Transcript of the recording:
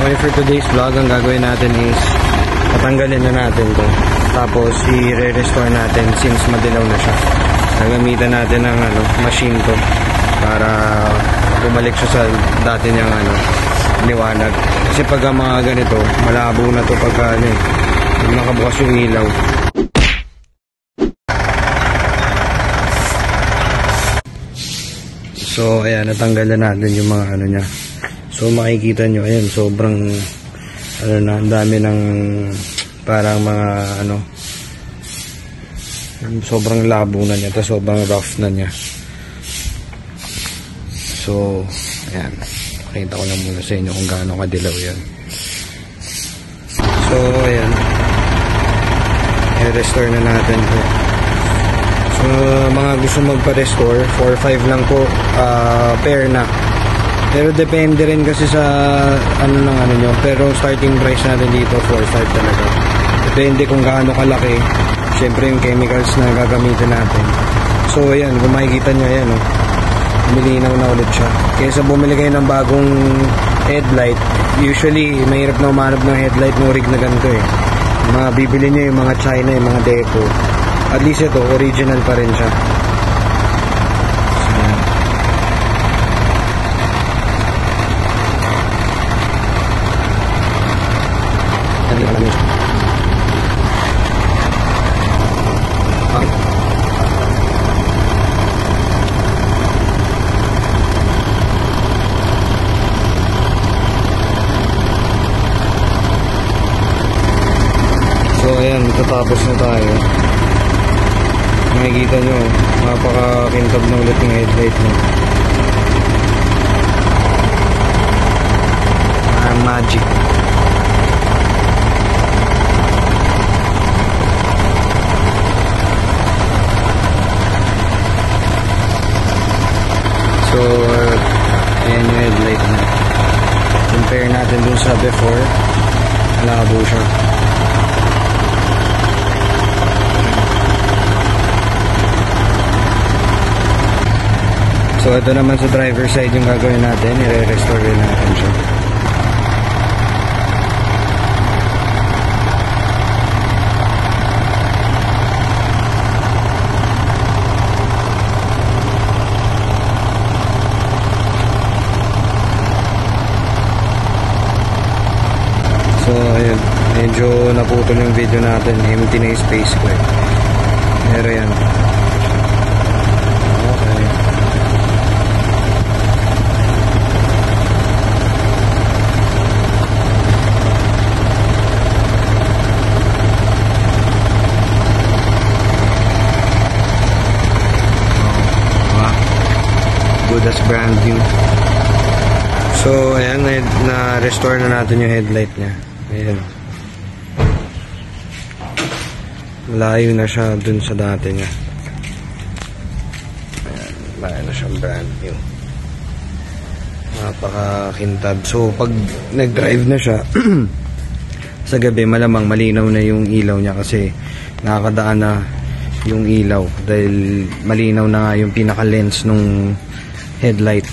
Okay, for today's vlog, ang gagawin natin is tatanggalin na natin to. Tapos i-restore natin since madilaw na siya. Gagamitan natin ng machine to para bumalik siya sa dati niyang liwanag. Kasi pag mga ganito, malabo na to pagka nakabukas yung ilaw. So ayan, natanggal na natin yung mga niya. So makikita nyo, ayan, sobrang ang dami ng parang mga sobrang labo na niya, tapos sobrang rough na niya. So ayan, pakita ko lang muna sa inyo kung gaano kadilaw yan. So ayan, i-restore na natin po. So mga gusto magpa-restore, 4-5 lang po pair na. Pero depende rin kasi sa nyo. Pero starting price natin dito 4-5 talaga. Depende kung gaano kalaki. Siyempre yung chemicals na gagamitin natin. So ayan, kung makikita nyo, ayan lumilinaw na ulit siya. Kaysa bumili kayo ng bagong headlight, usually mahirap na umanap ng headlight ng rig na ganito eh. Mga bibili nyo yung mga China, yung mga deco. At least ito, original pa rin siya. So ayan, tatapos na tayo. Makikita nyo, napaka-kintab na ulit yung headlight nyo. Magic. So ayan yung headlight na. Compare natin dun sa before, malabo siya. So ito naman sa driver side yung gagawin natin, i-restore rin natin siya. So ayun, medyo naputol yung video natin, empty na yung space ko eh. Pero yan. Good as brand new. So ayan, na-restore na natin yung headlight niya. Ayan, malayo na siya dun sa dati niya. Ayan, malayo na siyang brand new, napakakintab. So pag nag-drive na siya sa gabi, malamang malinaw na yung ilaw niya kasi nakakadaan na yung ilaw dahil malinaw na nga yung pinaka-lens nung headlight.